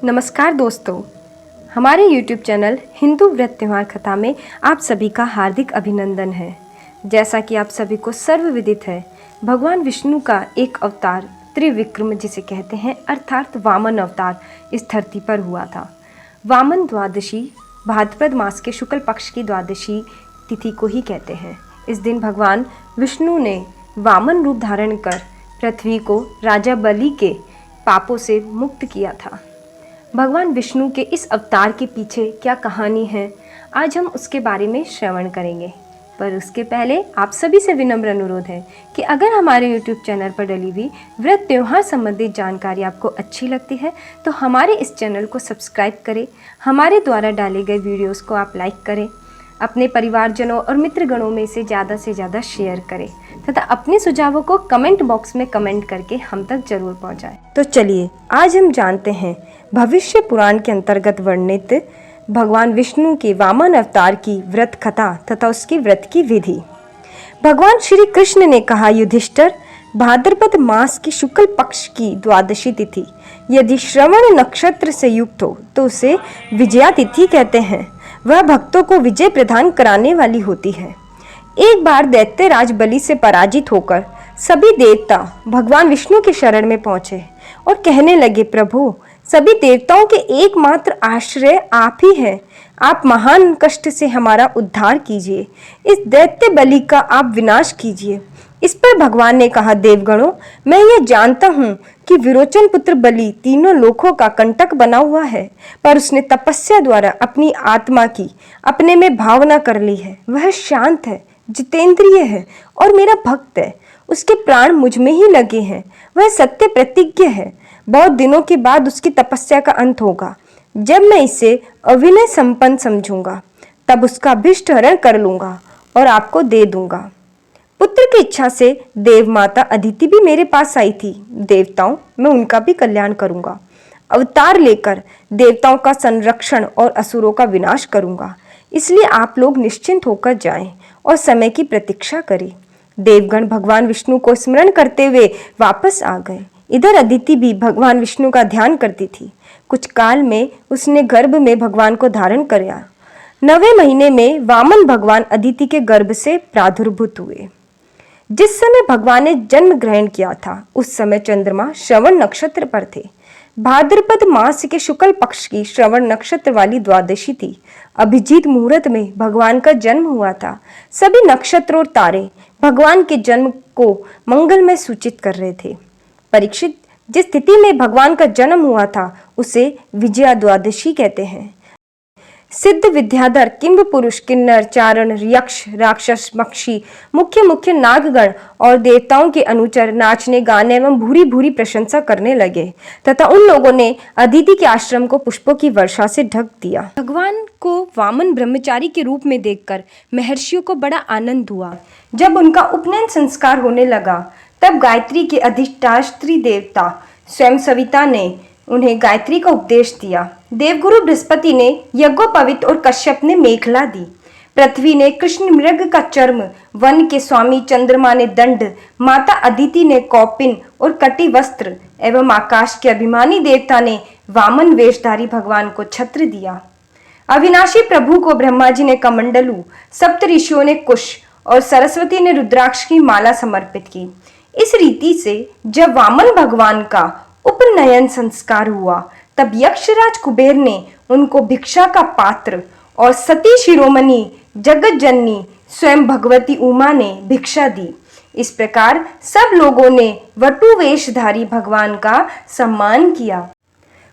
नमस्कार दोस्तों, हमारे YouTube चैनल हिंदू व्रत त्यौहार कथा में आप सभी का हार्दिक अभिनंदन है। जैसा कि आप सभी को सर्वविदित है, भगवान विष्णु का एक अवतार त्रिविक्रम जिसे कहते हैं अर्थात वामन अवतार इस धरती पर हुआ था। वामन द्वादशी भाद्रपद मास के शुक्ल पक्ष की द्वादशी तिथि को ही कहते हैं। इस दिन भगवान विष्णु ने वामन रूप धारण कर पृथ्वी को राजा बलि के पापों से मुक्त किया था। भगवान विष्णु के इस अवतार के पीछे क्या कहानी है, आज हम उसके बारे में श्रवण करेंगे। पर उसके पहले आप सभी से विनम्र अनुरोध है कि अगर हमारे YouTube चैनल पर डली हुई व्रत त्यौहार संबंधित जानकारी आपको अच्छी लगती है तो हमारे इस चैनल को सब्सक्राइब करें, हमारे द्वारा डाले गए वीडियोस को आप लाइक करें, अपने परिवारजनों और मित्रगणों में से ज़्यादा शेयर करें तथा अपने सुझावों को कमेंट बॉक्स में कमेंट करके हम तक जरूर पहुंचाएं। तो चलिए आज हम जानते हैं भविष्य पुराण के अंतर्गत वर्णित भगवान विष्णु के वामन अवतार की व्रत कथा तथा उसकी व्रत की विधि। भगवान श्री कृष्ण ने कहा, युधिष्ठिर, भाद्रपद मास की शुक्ल पक्ष की द्वादशी तिथि यदि श्रवण नक्षत्र से युक्त हो तो उसे विजया तिथि कहते हैं। वह भक्तों को विजय प्रदान कराने वाली होती है। एक बार दैत्यराज बलि से पराजित होकर सभी देवता भगवान विष्णु के शरण में पहुंचे और कहने लगे, प्रभु, सभी देवताओं के एकमात्र आश्रय आप ही हैं। आप महान कष्ट से हमारा उद्धार कीजिए, इस दैत्य बलि का आप विनाश कीजिए। इस पर भगवान ने कहा, देवगणों, मैं ये जानता हूँ कि विरोचन पुत्र बलि तीनों लोकों का कंटक बना हुआ है, पर उसने तपस्या द्वारा अपनी आत्मा की अपने में भावना कर ली है। वह शांत है, जितेंद्रिय है और मेरा भक्त है। उसके प्राण मुझ में ही लगे हैं। वह सत्य प्रतिज्ञ है। बहुत दिनों के बाद उसकी तपस्या का अंत होगा। जब मैं इसे अविनय संपन्न समझूंगा तब उसका अभीष्ट हरण कर लूंगा और आपको दे दूंगा। पुत्र की इच्छा से देव माता अदिति भी मेरे पास आई थी। देवताओं, मैं उनका भी कल्याण करूंगा। अवतार लेकर देवताओं का संरक्षण और असुरों का विनाश करूंगा। इसलिए आप लोग निश्चिंत होकर जाएं और समय की प्रतीक्षा करें। देवगण भगवान विष्णु को स्मरण करते हुए वापस आ गए। इधर अदिति भी भगवान विष्णु का ध्यान करती थी। कुछ काल में उसने गर्भ में भगवान को धारण किया। 9वें महीने में वामन भगवान अदिति के गर्भ से प्रादुर्भूत हुए। जिस समय भगवान ने जन्म ग्रहण किया था उस समय चंद्रमा श्रवण नक्षत्र पर थे। भाद्रपद मास के शुक्ल पक्ष की श्रवण नक्षत्र वाली द्वादशी थी। अभिजीत मुहूर्त में भगवान का जन्म हुआ था। सभी नक्षत्र और तारे भगवान के जन्म को मंगलमय सूचित कर रहे थे। परीक्षित, जिस तिथि में भगवान का जन्म हुआ था उसे विजया द्वादशी कहते हैं। सिद्ध, विद्याधर, किंब पुरुष, किन्नर, चारण, यक्ष, राक्षस, मक्षी, मुख्य नागगण और देवताओं के अनुचर नाचने, गाने एवं भूरी भूरी प्रशंसा करने लगे तथा उन लोगों ने अदिति के आश्रम को पुष्पों की वर्षा से ढक दिया। भगवान को वामन ब्रह्मचारी के रूप में देखकर महर्षियों को बड़ा आनंद हुआ। जब उनका उपनयन संस्कार होने लगा तब गायत्री के अधिष्ठात्री देवता स्वयं सविता ने उन्हें गायत्री का उपदेश दिया। देवगुरु बृहस्पति ने यज्ञोपवीत और कश्यप ने मेखला दी। पृथ्वी ने कृष्ण मृग का चर्म, वन के स्वामी चंद्रमा ने दंड, माता अदिति ने कौपिन और कटी वस्त्र एवं आकाश के अभिमानी देवता ने वामन वेशधारी भगवान को छत्र दिया। अविनाशी प्रभु को ब्रह्मा जी ने कमंडलू, सप्त ऋषियों ने कुश और सरस्वती ने रुद्राक्ष की माला समर्पित की। इस रीति से जब वामन भगवान का उपनयन संस्कार हुआ तब यक्षराज कुबेर ने उनको भिक्षा का पात्र और सती शिरोमणि जगत जननी स्वयं भगवती उमा ने भिक्षा दी। इस प्रकार सब लोगों ने वटु वेशधारी भगवान का सम्मान किया।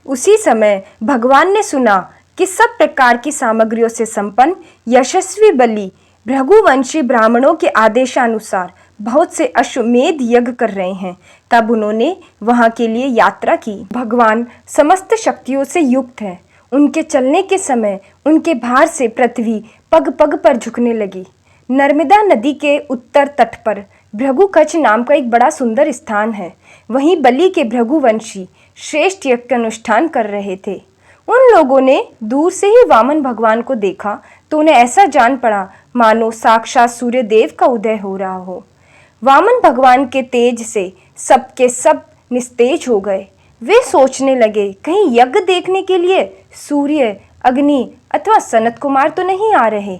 उसी समय भगवान ने सुना कि सब प्रकार की सामग्रियों से संपन्न यशस्वी बलि भृगुवंशी ब्राह्मणों के आदेशानुसार बहुत से अश्वमेध यज्ञ कर रहे हैं। तब उन्होंने वहां के लिए यात्रा की। भगवान समस्त शक्तियों से युक्त है। उनके चलने के समय उनके भार से पृथ्वी पग पग पर झुकने लगी। नर्मदा नदी के उत्तर तट पर भृगुकच नाम का एक बड़ा सुंदर स्थान है। वहीं बलि के भृगुवंशी श्रेष्ठ यज्ञ का अनुष्ठान कर रहे थे। उन लोगों ने दूर से ही वामन भगवान को देखा तो उन्हें ऐसा जान पड़ा मानो साक्षात सूर्य देव का उदय हो रहा हो। वामन भगवान के तेज से सबके सब निस्तेज हो गए। वे सोचने लगे कहीं यज्ञ देखने के लिए सूर्य, अग्नि अथवा सनत कुमार तो नहीं आ रहे।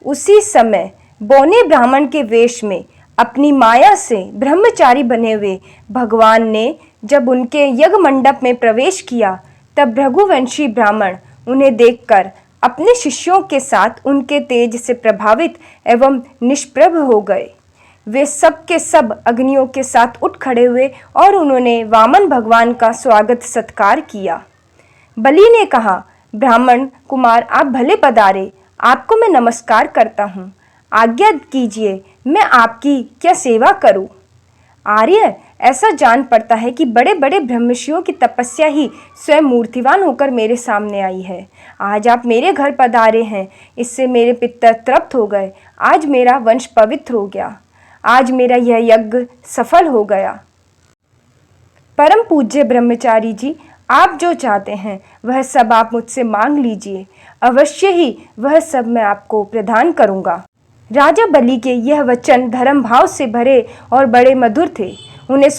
उसी समय बौने ब्राह्मण के वेश में अपनी माया से ब्रह्मचारी बने हुए भगवान ने जब उनके यज्ञ मंडप में प्रवेश किया, तब भृगुवंशी ब्राह्मण उन्हें देखकर अपने शिष्यों के साथ उनके तेज से प्रभावित एवं निष्प्रभ हो गए। वे सब के सब अग्नियों के साथ उठ खड़े हुए और उन्होंने वामन भगवान का स्वागत सत्कार किया। बलि ने कहा, ब्राह्मण कुमार आप भले पधारे, आपको मैं नमस्कार करता हूँ। आज्ञा कीजिए, मैं आपकी क्या सेवा करूँ। आर्य, ऐसा जान पड़ता है कि बड़े बड़े ब्रह्मर्षियों की तपस्या ही स्वयं मूर्तिवान होकर मेरे सामने आई है। आज आप मेरे घर पधारे हैं, इससे मेरे पितर तृप्त हो गए। आज मेरा वंश पवित्र हो गया। आज मेरा यह यज्ञ सफल हो गया। परम पूज्य ब्रह्मचारी जी, आप जो चाहते हैं वह सब आप मुझसे मांग लीजिए, अवश्य ही वह सब मैं आपको प्रदान करूंगा। राजा बलि के यह वचन धर्म भाव से भरे और बड़े मधुर थे। उन्हें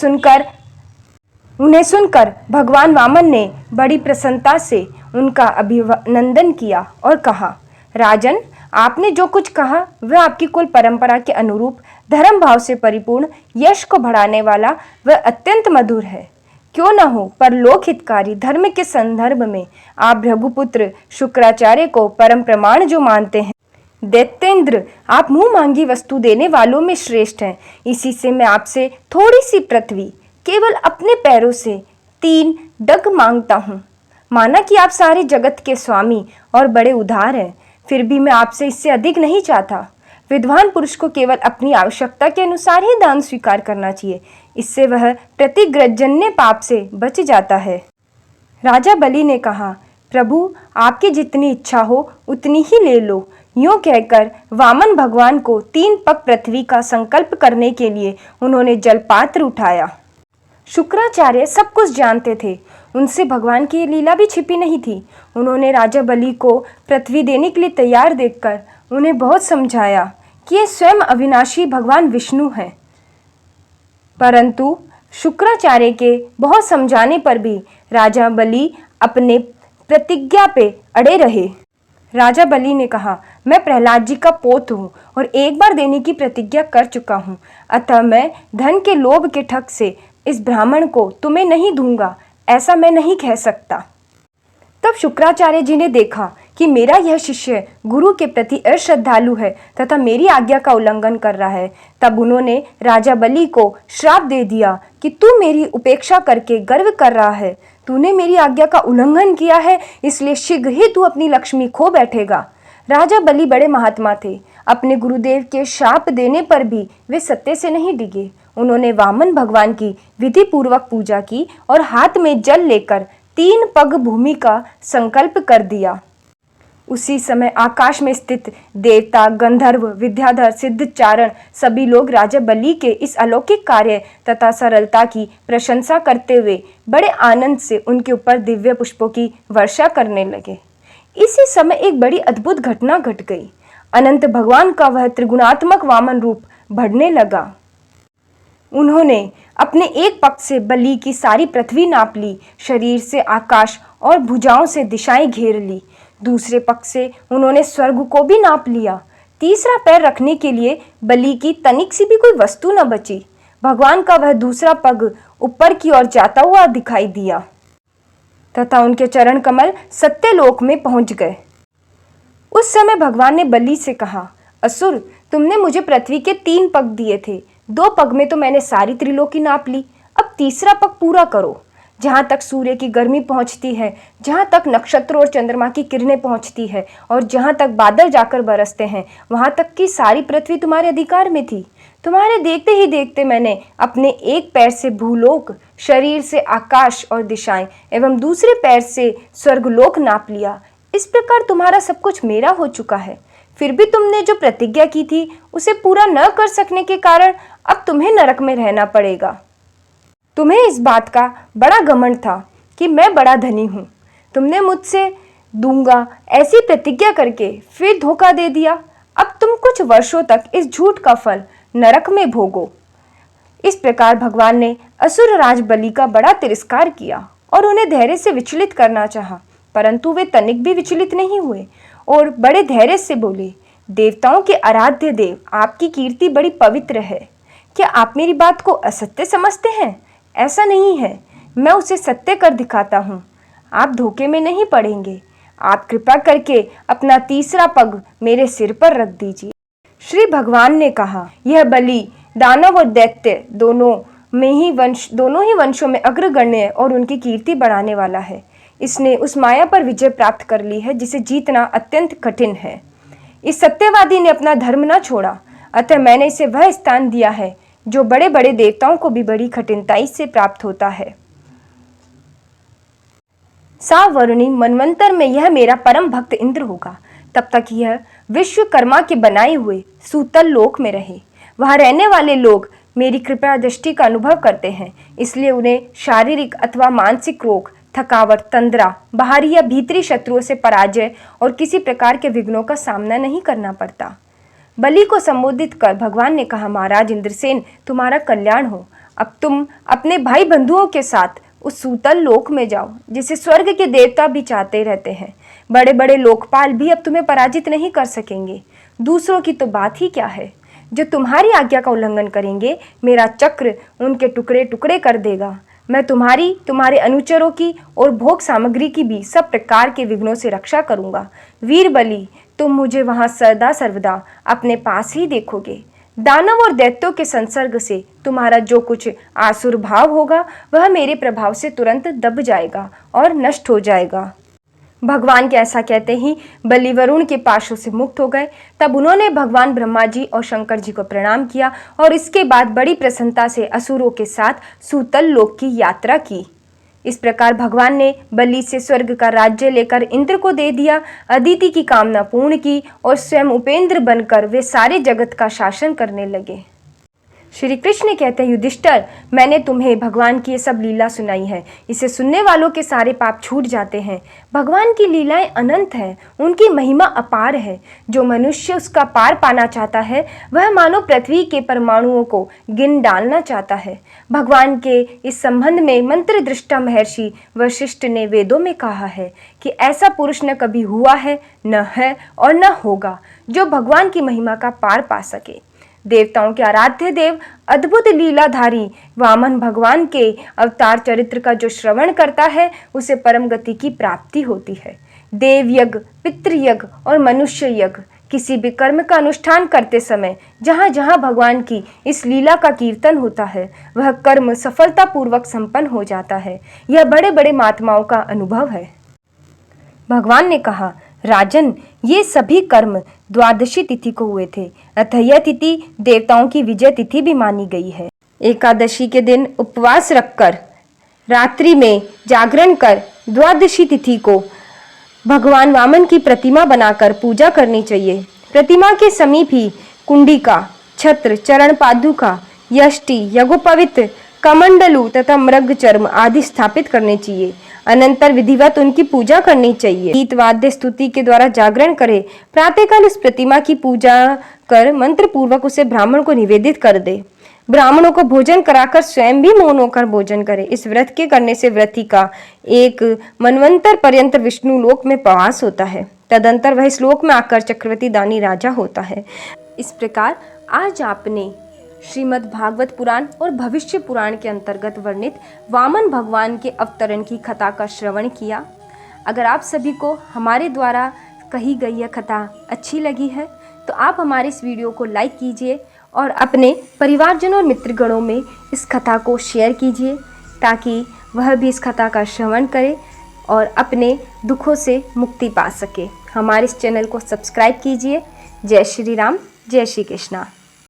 सुनकर भगवान वामन ने बड़ी प्रसन्नता से उनका अभिनंदन किया और कहा, राजन, आपने जो कुछ कहा वह आपकी कुल परंपरा के अनुरूप धर्म भाव से परिपूर्ण, यश को बढ़ाने वाला वह अत्यंत मधुर है। क्यों न हो, पर लोक हितकारी धर्म के संदर्भ में आप भृगुपुत्र शुक्राचार्य को परम प्रमाण जो मानते हैं। दैत्येंद्र, आप मुंह मांगी वस्तु देने वालों में श्रेष्ठ हैं। इसी से मैं आपसे थोड़ी सी पृथ्वी केवल अपने पैरों से 3 डग मांगता हूँ। माना कि आप सारे जगत के स्वामी और बड़े उदार हैं, फिर भी मैं आपसे इससे अधिक नहीं चाहता। विद्वान पुरुष को केवल अपनी आवश्यकता के अनुसार ही दान स्वीकार करना चाहिए, इससे वह प्रतिग्रहजन्य पाप से बच जाता है। राजा बलि ने कहा, प्रभु, आपकी जितनी इच्छा हो उतनी ही ले लो। यूं कहकर वामन भगवान को 3 पग पृथ्वी का संकल्प करने के लिए उन्होंने जलपात्र उठाया। शुक्राचार्य सब कुछ जानते थे, उनसे भगवान की लीला भी छिपी नहीं थी। उन्होंने राजा बलि को पृथ्वी देने के लिए तैयार देखकर उन्हें बहुत समझाया कि ये स्वयं अविनाशी भगवान विष्णु हैं। परंतु शुक्राचार्य के बहुत समझाने पर भी राजा बलि अपने प्रतिज्ञा पे अड़े रहे। राजा बलि ने कहा, मैं प्रहलाद जी का पोत हूँ और एक बार देने की प्रतिज्ञा कर चुका हूँ, अतः मैं धन के लोभ के ठग से इस ब्राह्मण को तुम्हें नहीं दूंगा, ऐसा मैं नहीं कह सकता। तब शुक्राचार्य जी ने देखा कि मेरा यह शिष्य गुरु के प्रति अश्रद्धालु है तथा मेरी आज्ञा का उल्लंघन कर रहा है। तब उन्होंने राजा बलि को श्राप दे दिया कि तू मेरी उपेक्षा करके गर्व कर रहा है, तूने मेरी आज्ञा का उल्लंघन किया है, इसलिए शीघ्र ही तू अपनी लक्ष्मी खो बैठेगा। राजा बलि बड़े महात्मा थे, अपने गुरुदेव के श्राप देने पर भी वे सत्य से नहीं डिगे। उन्होंने वामन भगवान की विधि पूर्वक पूजा की और हाथ में जल लेकर 3 पग भूमि का संकल्प कर दिया। उसी समय आकाश में स्थित देवता, गंधर्व, विद्याधर, सिद्धचारण सभी लोग राजा बलि के इस अलौकिक कार्य तथा सरलता की प्रशंसा करते हुए बड़े आनंद से उनके ऊपर दिव्य पुष्पों की वर्षा करने लगे। इसी समय एक बड़ी अद्भुत घटना घट गई। अनंत भगवान का वह त्रिगुणात्मक वामन रूप बढ़ने लगा। उन्होंने अपने एक पग से बलि की सारी पृथ्वी नाप ली, शरीर से आकाश और भुजाओं से दिशाएं घेर ली। दूसरे पग से उन्होंने स्वर्ग को भी नाप लिया। तीसरा पैर रखने के लिए बलि की तनिक सी भी कोई वस्तु न बची। भगवान का वह दूसरा पग ऊपर की ओर जाता हुआ दिखाई दिया तथा उनके चरण कमल सत्यलोक में पहुंच गए। उस समय भगवान ने बलि से कहा, असुर, तुमने मुझे पृथ्वी के 3 पग दिए थे, 2 पग में तो मैंने सारी त्रिलोकी नाप ली, अब तीसरा पग पूरा करो। जहाँ तक सूर्य की गर्मी पहुँचती है, जहाँ तक नक्षत्र और चंद्रमा की किरणें पहुँचती है और जहाँ तक बादल जाकर बरसते हैं, वहाँ तक की सारी पृथ्वी तुम्हारे अधिकार में थी। तुम्हारे देखते ही देखते मैंने अपने एक पैर से भूलोक, शरीर से आकाश और दिशाएं एवं दूसरे पैर से स्वर्गलोक नाप लिया। इस प्रकार तुम्हारा सब कुछ मेरा हो चुका है। फिर भी तुमने जो प्रतिज्ञा की थी उसे पूरा न कर सकने के कारण अब तुम्हें नरक में रहना पड़ेगा। तुम्हें इस बात का बड़ा घमंड था कि मैं बड़ा धनी हूँ। तुमने मुझसे दूंगा ऐसी प्रतिज्ञा करके फिर धोखा दे दिया। अब तुम कुछ वर्षों तक इस झूठ का फल नरक में भोगो। इस प्रकार भगवान ने असुर राज बलि का बड़ा तिरस्कार किया और उन्हें धैर्य से विचलित करना चाहा, परंतु वे तनिक भी विचलित नहीं हुए और बड़े धैर्य से बोले, देवताओं के आराध्य देव, आपकी कीर्ति बड़ी पवित्र है। क्या आप मेरी बात को असत्य समझते हैं? ऐसा नहीं है, मैं उसे सत्य कर दिखाता हूँ। आप धोखे में नहीं पड़ेंगे। आप कृपा करके अपना तीसरा पग मेरे सिर पर रख दीजिए। श्री भगवान ने कहा, यह बलि दानव और दैत्य दोनों ही वंशों में अग्रगण्य और उनकी कीर्ति बढ़ाने वाला है। इसने उस माया पर विजय प्राप्त कर ली है जिसे जीतना अत्यंत कठिन है। इस सत्यवादी ने अपना धर्म न छोड़ा, अतः मैंने इसे वह स्थान दिया है जो बड़े बड़े देवताओं को भी बड़ी कठिनाई से प्राप्त होता है। सावर्णी मनवंतर में यह मेरा परम भक्त इंद्र होगा। तब तक यह विश्वकर्मा के बनाए हुए सूतल लोक में रहे। वहां रहने वाले लोग मेरी कृपा दृष्टि का अनुभव करते हैं, इसलिए उन्हें शारीरिक अथवा मानसिक रोग, थकावट, तंद्रा, बाहरी या भीतरी शत्रुओं से पराजय और किसी प्रकार के विघ्नों का सामना नहीं करना पड़ता। बलि को संबोधित कर भगवान ने कहा, महाराज इंद्रसेन, तुम्हारा कल्याण हो। अब तुम अपने भाई बंधुओं के साथ उस सूतल लोक में जाओ जिसे स्वर्ग के देवता भी चाहते रहते हैं। बड़े बड़े लोकपाल भी अब तुम्हें पराजित नहीं कर सकेंगे। दूसरों की तो बात ही क्या है, जो तुम्हारी आज्ञा का उल्लंघन करेंगे, मेरा चक्र उनके टुकड़े टुकड़े कर देगा। मैं तुम्हारे अनुचरों की और भोग सामग्री की भी सब प्रकार के विघ्नों से रक्षा करूंगा। वीर बलि, तुम मुझे वहां सदा सर्वदा अपने पास ही देखोगे। दानव और दैत्यों के संसर्ग से तुम्हारा जो कुछ आसुर भाव होगा वह मेरे प्रभाव से तुरंत दब जाएगा और नष्ट हो जाएगा। भगवान के ऐसा कहते ही बलि वरुण के पाशों से मुक्त हो गए। तब उन्होंने भगवान ब्रह्मा जी और शंकर जी को प्रणाम किया और इसके बाद बड़ी प्रसन्नता से असुरों के साथ सूतल लोक की यात्रा की। इस प्रकार भगवान ने बलि से स्वर्ग का राज्य लेकर इंद्र को दे दिया, अदिति की कामना पूर्ण की और स्वयं उपेंद्र बनकर वे सारे जगत का शासन करने लगे। श्री कृष्ण कहते हैं, युधिष्ठिर, मैंने तुम्हें भगवान की ये सब लीला सुनाई है। इसे सुनने वालों के सारे पाप छूट जाते हैं। भगवान की लीलाएं अनंत हैं, उनकी महिमा अपार है। जो मनुष्य उसका पार पाना चाहता है वह मानो पृथ्वी के परमाणुओं को गिन डालना चाहता है। भगवान के इस संबंध में मंत्र दृष्टा महर्षि वशिष्ठ ने वेदों में कहा है कि ऐसा पुरुष न कभी हुआ है, न है और न होगा जो भगवान की महिमा का पार पा सके। देवताओं के आराध्य देव अद्भुत लीलाधारी वामन भगवान के अवतार चरित्र का जो श्रवण करता है उसे परम गति की प्राप्ति होती है। देव यज्ञ, पितृयज्ञ और मनुष्य यज्ञ, किसी भी कर्म का अनुष्ठान करते समय जहाँ जहाँ भगवान की इस लीला का कीर्तन होता है वह कर्म सफलतापूर्वक संपन्न हो जाता है। यह बड़े बड़े महात्माओं का अनुभव है। भगवान ने कहा, राजन, ये सभी कर्म द्वादशी तिथि को हुए थे, अतः यह तिथि देवताओं की विजय तिथि भी मानी गई है। एकादशी के दिन उपवास रखकर रात्रि में जागरण कर द्वादशी तिथि को भगवान वामन की प्रतिमा बनाकर पूजा करनी चाहिए। प्रतिमा के समीप ही कुंडिका, छत्र, चरण पादुका, यष्टि, यज्ञोपवीत, कमंडलू तथा मृग चर्म आदि स्थापित करने चाहिए। अनंतर विधिवत उनकी पूजा करनी चाहिए। गीत वाद्य स्तुति के द्वारा जागरण करे। प्रातःकाल उस प्रतिमा की पूजा कर मंत्र पूर्वक उसे ब्राह्मण को निवेदित कर दे। ब्राह्मणों को भोजन कराकर स्वयं भी मौन होकर भोजन करे। इस व्रत के करने से व्रती का एक मनवंतर पर्यंत विष्णु लोक में प्रवास होता है। तदंतर वह इस लोक में आकर चक्रवर्ती दानी राजा होता है। इस प्रकार आज आपने श्रीमद् भागवत पुराण और भविष्य पुराण के अंतर्गत वर्णित वामन भगवान के अवतरण की कथा का श्रवण किया। अगर आप सभी को हमारे द्वारा कही गई यह कथा अच्छी लगी है तो आप हमारे इस वीडियो को लाइक कीजिए और अपने परिवारजनों और मित्रगणों में इस कथा को शेयर कीजिए ताकि वह भी इस कथा का श्रवण करे और अपने दुखों से मुक्ति पा सके। हमारे इस चैनल को सब्सक्राइब कीजिए। जय श्री राम, जय श्री कृष्णा।